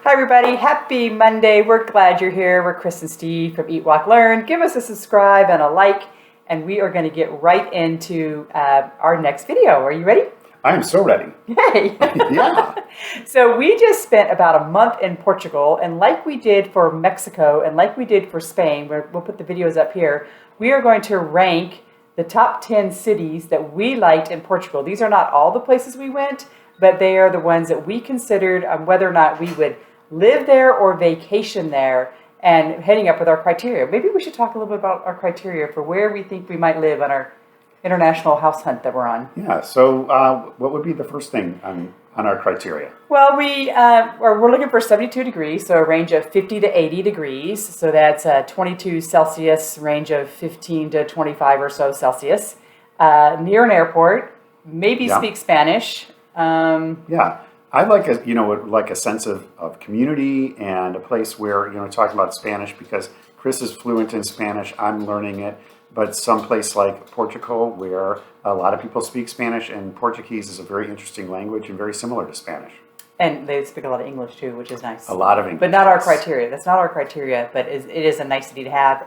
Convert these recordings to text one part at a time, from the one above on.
Hi everybody, happy Monday. We're glad you're here. We're Chris and Steve from EatWalkLearn. Give us a subscribe and a like, and we are going to get right into our next video. Are you ready? I am so ready. Yay! Yeah. So we just spent about a month in Portugal, and like we did for Mexico and like we did for Spain, we'll put the videos up here, we are going to rank the top 10 cities that we liked in Portugal. These are not all the places we went, but they are the ones that we considered whether or not we would live there or vacation there, and heading up with our criteria. Maybe we should talk a little bit about our criteria for where we think we might live on our international house hunt that we're on. Yeah, so what would be the first thing on our criteria? Well, we're looking for 72 degrees, so a range of 50 to 80 degrees. So that's 22 Celsius, range of 15 to 25 or so Celsius. Near an airport, maybe speak Spanish. Yeah, I like a sense of community and a place where, talking about Spanish, because Chris is fluent in Spanish, I'm learning it, but someplace like Portugal where a lot of people speak Spanish, and Portuguese is a very interesting language and very similar to Spanish. And they speak a lot of English too, which is nice. A lot of English. But not our criteria. That's not our criteria, but it is a nice city to have.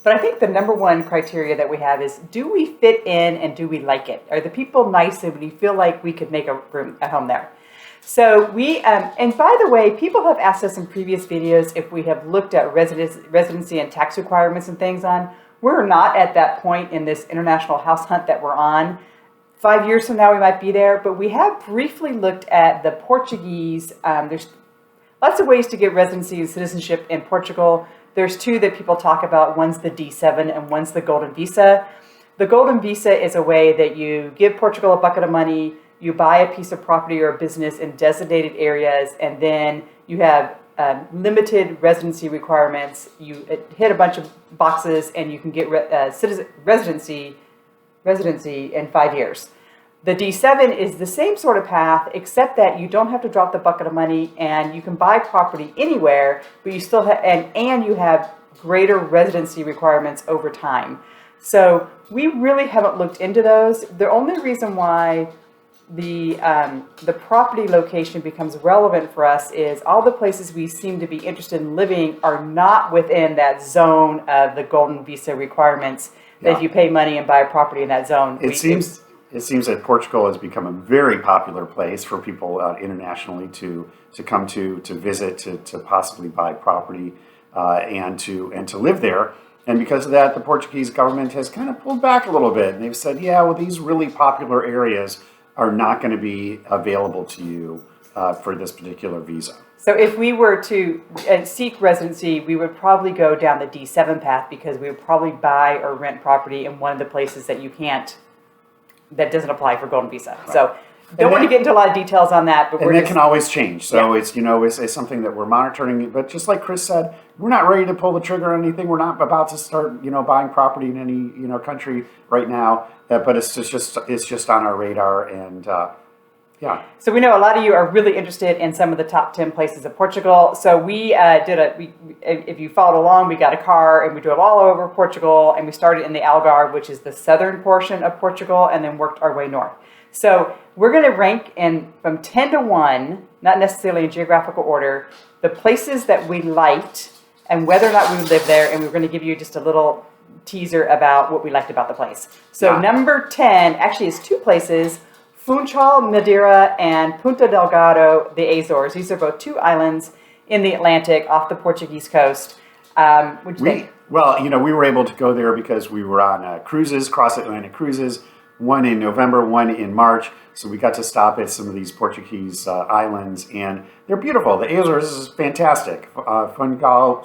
But I think the number one criteria that we have is, do we fit in and do we like it? Are the people nice and do we feel like we could make a room at home there? So and by the way, people have asked us in previous videos if we have looked at residency and tax requirements and things on. We're not at that point in this international house hunt that we're on. 5 years from now, we might be there, but we have briefly looked at the Portuguese. There's lots of ways to get residency and citizenship in Portugal. There's two that people talk about. One's the D7 and one's the Golden Visa. The Golden Visa is a way that you give Portugal a bucket of money, you buy a piece of property or a business in designated areas, and then you have limited residency requirements. You hit a bunch of boxes and you can get residency in 5 years. The D7 is the same sort of path, except that you don't have to drop the bucket of money and you can buy property anywhere, but you still have, and you have greater residency requirements over time. So we really haven't looked into those. The only reason why the property location becomes relevant for us is all the places we seem to be interested in living are not within that zone of the Golden Visa requirements. That if you pay money and buy a property in that zone. It seems that Portugal has become a very popular place for people internationally to come to visit, to possibly buy property and to live there. And because of that, the Portuguese government has kind of pulled back a little bit. And they've said, these really popular areas are not going to be available to you for this particular visa. So if we were to seek residency, we would probably go down the D7 path, because we would probably buy or rent property in one of the places that doesn't apply for Golden Visa. Right. So don't want to get into a lot of details on that. But it can always change. So it's it's something that we're monitoring. But just like Chris said, we're not ready to pull the trigger on anything. We're not about to start buying property in any country right now. But it's just on our radar, and So we know a lot of you are really interested in some of the top 10 places of Portugal. So we if you followed along, we got a car and we drove all over Portugal, and we started in the Algarve, which is the southern portion of Portugal, and then worked our way north. So we're going to rank from 10 to 1, not necessarily in geographical order, the places that we liked and whether or not we would live there, and we're going to give you just a little teaser about what we liked about the place. So number 10 actually is two places: Funchal, Madeira, and Punta Delgado, the Azores. These are both two islands in the Atlantic off the Portuguese coast. What do you think? Well, we were able to go there because we were on cruises, cross-Atlantic cruises, one in November, one in March. So we got to stop at some of these Portuguese islands, and they're beautiful. The Azores is fantastic. Funchal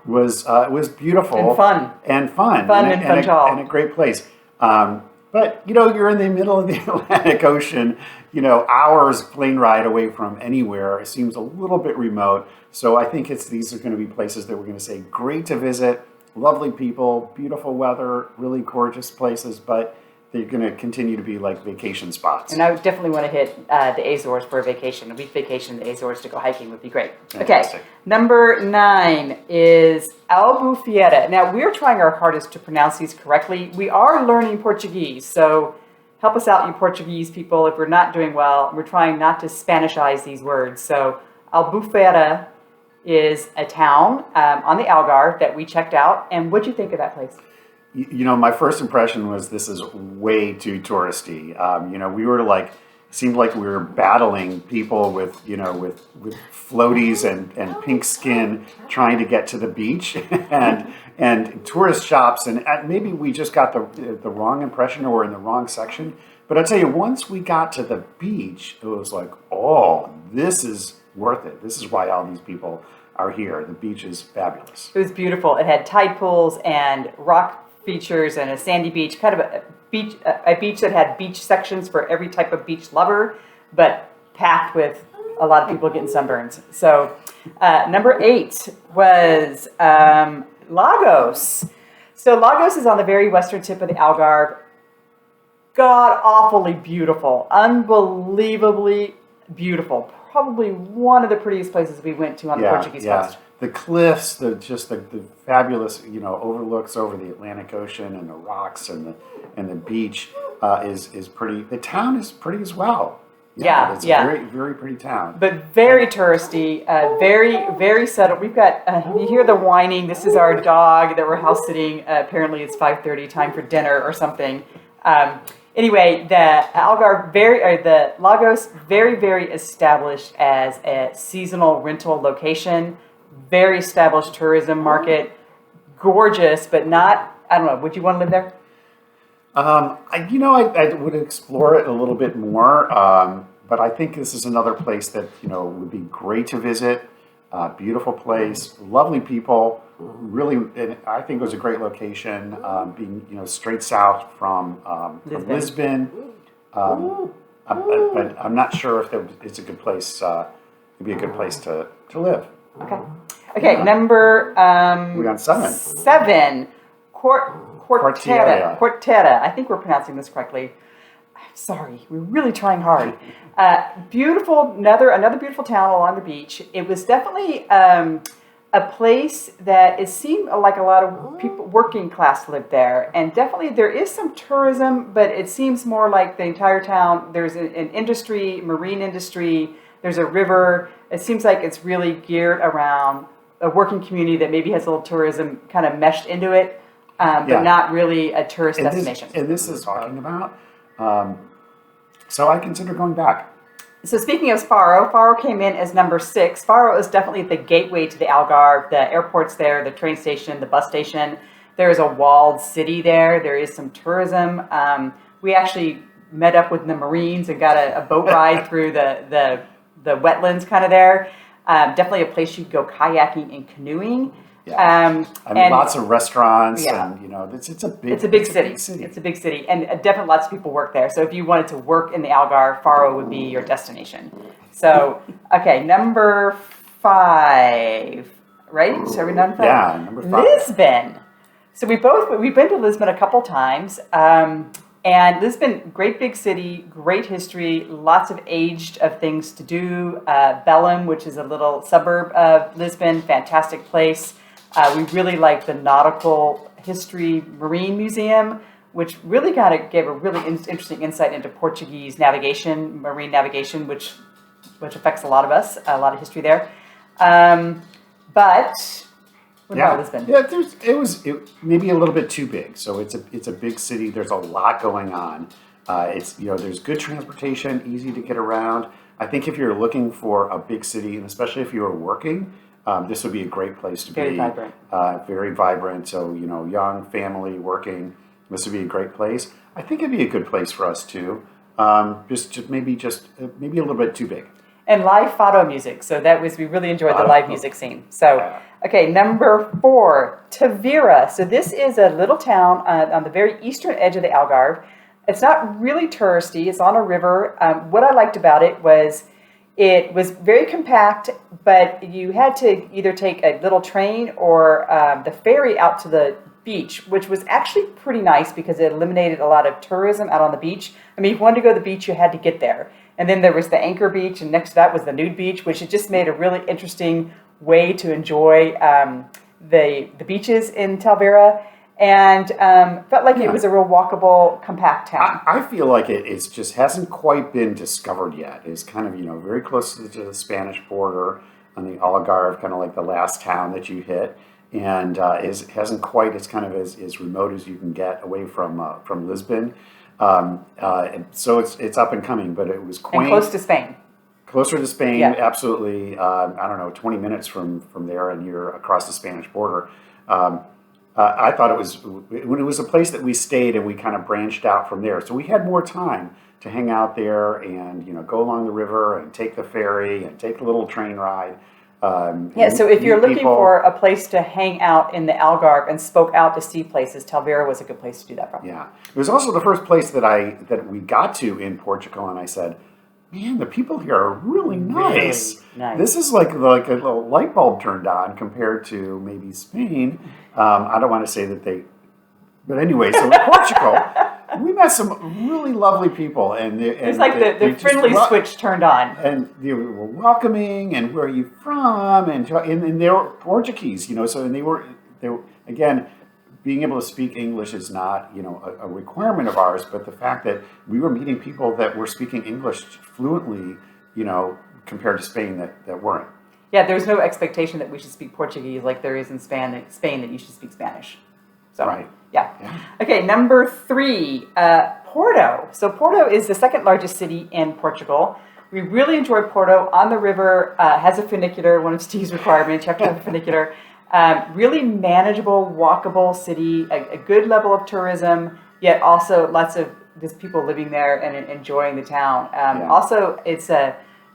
was beautiful. And fun. Fun and Funchal. And a great place. But, you're in the middle of the Atlantic Ocean, hours plane ride away from anywhere. It seems a little bit remote. So I think these are going to be places that we're going to say great to visit, lovely people, beautiful weather, really gorgeous places, but they're going to continue to be like vacation spots. And I would definitely want to hit the Azores for a vacation. A week vacation in the Azores to go hiking would be great. Fantastic. Okay, number 9 is Albufeira. Now, we're trying our hardest to pronounce these correctly. We are learning Portuguese, so help us out, you Portuguese people, if we're not doing well. We're trying not to Spanishize these words. So Albufeira is a town on the Algarve that we checked out. And what'd you think of that place? My first impression was this is way too touristy. We were like, seemed like we were battling people with floaties and pink skin trying to get to the beach and tourist shops. And maybe we just got the wrong impression or we're in the wrong section. But I'll tell you, once we got to the beach, it was like, oh, this is worth it. This is why all these people are here. The beach is fabulous. It was beautiful. It had tide pools and rock features and a sandy beach, kind of a beach that had beach sections for every type of beach lover, but packed with a lot of people getting sunburns. So number 8 was Lagos. So Lagos is on the very western tip of the Algarve. God awfully beautiful, unbelievably beautiful. Probably one of the prettiest places we went to on the Portuguese coast. The cliffs, the fabulous, overlooks over the Atlantic Ocean and the rocks and the beach is pretty. The town is pretty as well. It's a very, very pretty town. But very touristy, very, very settled. We've got, you hear the whining. This is our dog that we're house sitting. Apparently it's 5:30, time for dinner or something. Anyway, the Algarve, the Lagos, very, very established as a seasonal rental location. Very established tourism market. Gorgeous, but not, I don't know, would you want to live there? I would explore it a little bit more, but I think this is another place that, would be great to visit. Beautiful place, lovely people, really, and I think it was a great location, being, straight south from Lisbon. But I'm not sure if it's a good place, it'd be a good place to live. Okay, number we're on 7. 7, Quarteira. Quarteira. I think we're pronouncing this correctly. I'm sorry, we're really trying hard. Beautiful, another beautiful town along the beach. It was definitely a place that it seemed like a lot of people, working class, lived there, and definitely there is some tourism, but it seems more like the entire town. There's an industry, marine industry. There's a river. It seems like it's really geared around a working community that maybe has a little tourism kind of meshed into it, but not really a tourist destination. This is talking about. So I consider going back. So speaking of Faro came in as number 6. Faro is definitely the gateway to the Algarve. The airport's there, the train station, the bus station. There is a walled city there. There is some tourism. We actually met up with the Marines and got a boat ride through the wetlands kind of there. Definitely a place you could go kayaking and canoeing. And lots of restaurants, and it's a big city. It's a big city, and definitely lots of people work there. So if you wanted to work in the Algarve, Faro would be your destination. So number 5, right? So are we done? Yeah, number 5. Lisbon. So we've been to Lisbon a couple times. And Lisbon, great big city, great history, lots of aged of things to do. Belém, which is a little suburb of Lisbon, fantastic place. We really like the Nautical History Marine Museum, which really gave a really interesting insight into Portuguese navigation, marine navigation, which affects a lot of us, a lot of history there. But what about Lisbon? Yeah, it was maybe a little bit too big. So it's a big city. There's a lot going on. There's good transportation, easy to get around. I think if you're looking for a big city, and especially if you're working, this would be a great place to be. Very vibrant. Very vibrant. So young family working. This would be a great place. I think it'd be a good place for us too. Maybe a little bit too big. And live Fado music. So we really enjoyed the live music scene. So, number 4, Tavira. So this is a little town on the very eastern edge of the Algarve. It's not really touristy. It's on a river. What I liked about it was very compact, but you had to either take a little train or the ferry out to the beach, which was actually pretty nice because it eliminated a lot of tourism out on the beach. I mean, if you wanted to go to the beach, you had to get there. And then there was the anchor beach, and next to that was the nude beach, which it just made a really interesting way to enjoy the beaches in Tavira. and felt like it was a real walkable, compact town. I feel like it's just hasn't quite been discovered yet. It's kind of, very close to the Spanish border on the Algarve, kind of like the last town that you hit. And hasn't quite, it's kind of as remote as you can get away from Lisbon. And so it's up and coming, but it was quaint. And close to Spain. Closer to Spain, Yeah. absolutely. I don't know, 20 minutes from there, and you're across the Spanish border. I thought it was a place that we stayed, and we kind of branched out from there. So we had more time to hang out there and go along the river and take the ferry and take a little train ride. So if you're looking for a place to hang out in the Algarve and spoke out to see places, Tavira was a good place to do that from. Yeah, it was also the first place that we got to in Portugal, and I said, man, the people here are really nice. Really nice. This is like a little light bulb turned on compared to maybe Spain. I don't want to say that but anyway, so in Portugal, we met some really lovely people, and It's like the friendly switch turned on. And they were welcoming, and where are you from? And they were Portuguese, so and they were again, being able to speak English is not, a requirement of ours, but the fact that we were meeting people that were speaking English fluently, compared to Spain that weren't. Yeah, there's no expectation that we should speak Portuguese like there is in Spain that you should speak Spanish. So, right. Yeah. Okay, number 3, Porto. So Porto is the second largest city in Portugal. We really enjoy Porto. On the river, has a funicular, one of Steve's requirements. You have to have a funicular. Really manageable, walkable city, a good level of tourism, yet also lots of just people living there and enjoying the town. Also, it's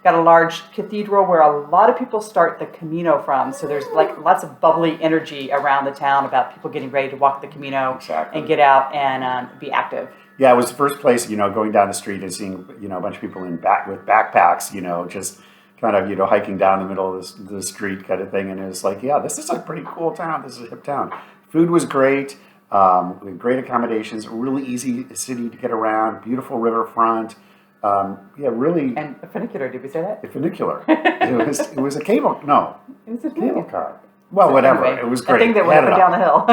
got a large cathedral where a lot of people start the Camino from. So there's like lots of bubbly energy around the town about people getting ready to walk the Camino and get out and be active. Yeah, it was the first place, going down the street and seeing, a bunch of people with backpacks, just kind of, hiking down the middle of the street kind of thing. And it was like, yeah, this is a pretty cool town. This is a hip town. Food was great. We had great accommodations, really easy city to get around, beautiful riverfront. Really. And a funicular, did we say that? A funicular. it was a cable, no. It was a cable car. Well, whatever. Anyway, it was great. A thing that went up and down the hill.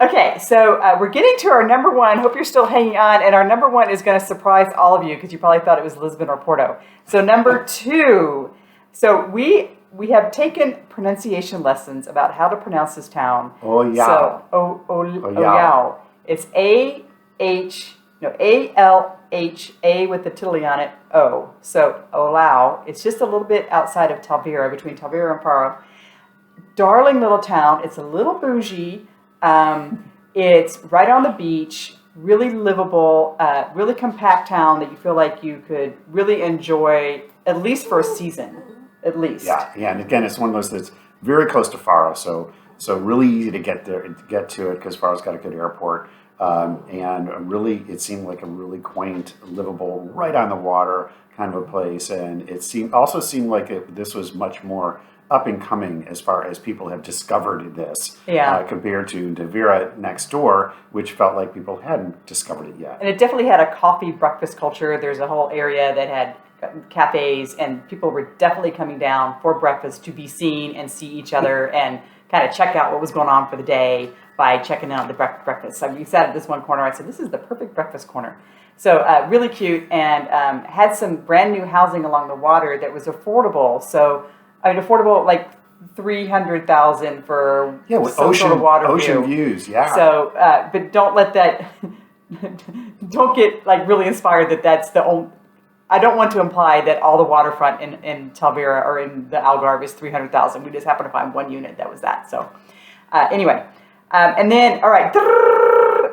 Okay, so we're getting to our number 1. Hope you're still hanging on. And our number 1 is going to surprise all of you because you probably thought it was Lisbon or Porto. So number 2. So we have taken pronunciation lessons about how to pronounce this town. Olhão. So Olhão. It's A-L-H-A with the tilde on it, O. So Olhão. It's just a little bit outside of Tavira, between Tavira and Faro. Darling little town. It's a little bougie. It's right on the beach, really livable, really compact town that you feel like you could really enjoy, at least for a season, at least. Yeah, and again, it's one of those that's very close to Faro, so really easy to get to it because Faro's got a good airport, and really, it seemed like a really quaint, livable, right on the water kind of a place, and it also seemed like this was much more up and coming as far as people have discovered this, compared to Tavira next door, which felt like people hadn't discovered it yet. And it definitely had a coffee breakfast culture. There's a whole area that had cafes, and people were definitely coming down for breakfast to be seen and see each other and kind of check out what was going on for the day by checking out the breakfast. So we sat at this one corner. I said, this is the perfect breakfast corner. So really cute, and had some brand new housing along the water that was affordable. So affordable, like $300,000 for some sort of water ocean views. Yeah. So, but don't let that. Don't get like really inspired that that's the only. I don't want to imply that all the waterfront in Tavira or in the Algarve is $300,000. We just happened to find one unit that was that. So, anyway, and then all right,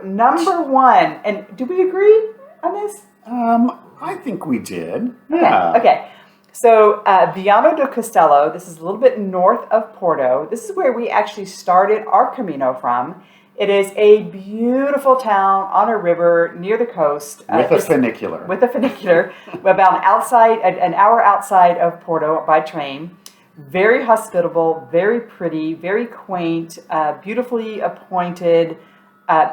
number 1. And do we agree on this? I think we did. Yeah. Okay. So, Viana do Castelo, this is a little bit north of Porto. This is where we actually started our Camino from. It is a beautiful town on a river near the coast. With a funicular. With a funicular, about an hour outside of Porto by train. Very hospitable, very pretty, very quaint, beautifully appointed.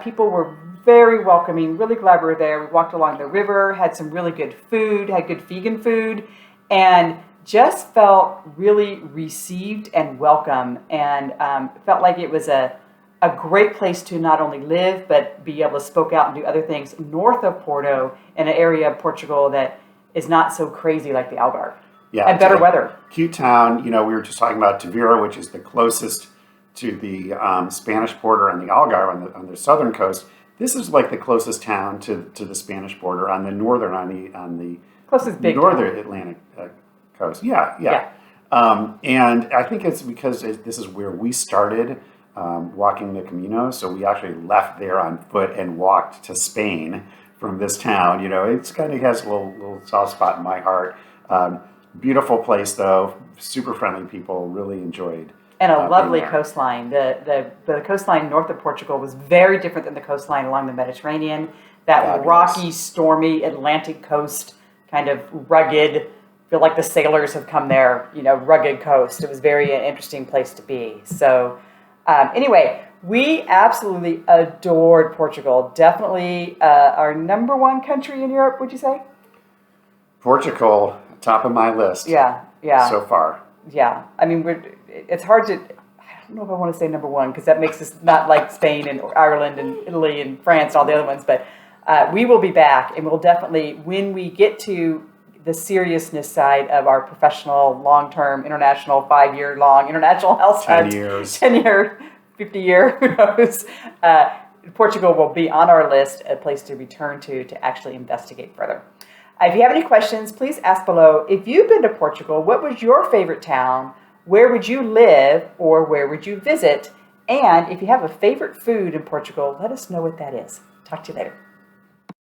People were very welcoming, really glad we were there. We walked along the river, had some really good food, had good vegan food, and just felt really received and welcome, and felt like it was a a great place to not only live, but be able to spoke out and do other things north of Porto in an area of Portugal that is not so crazy like the Algarve. Yeah, and better weather. Cute town. We were just talking about Tavira, which is the closest to the Spanish border, and the Algarve on the southern coast. This is like the closest town to the Spanish border on the northern, on the closest big northern town. Atlantic coast. Yeah. And I think it's because this is where we started walking the Camino. So we actually left there on foot and walked to Spain from this town. It's kind of has a little soft spot in my heart. Beautiful place, though. Super friendly people. Really enjoyed. And a lovely coastline. The coastline north of Portugal was very different than the coastline along the Mediterranean. That Fabulous. Rocky, stormy Atlantic coast, kind of rugged. Feel like the sailors have come there. Rugged coast. It was very interesting place to be. So, anyway, we absolutely adored Portugal. Definitely our number one country in Europe. Would you say? Portugal, top of my list. Yeah. So far. Yeah, I mean, it's hard to, I don't know if I want to say number one, because that makes us not like Spain and Ireland and Italy and France and all the other ones, but we will be back, and we'll definitely, when we get to the seriousness side of our professional, long-term, international, 5-year-long international health 10 years. 10-year, 50-year, who knows, Portugal will be on our list, a place to return to actually investigate further. If you have any questions, please ask below. If you've been to Portugal, what was your favorite town? Where would you live, or where would you visit? And if you have a favorite food in Portugal, let us know what that is. Talk to you later.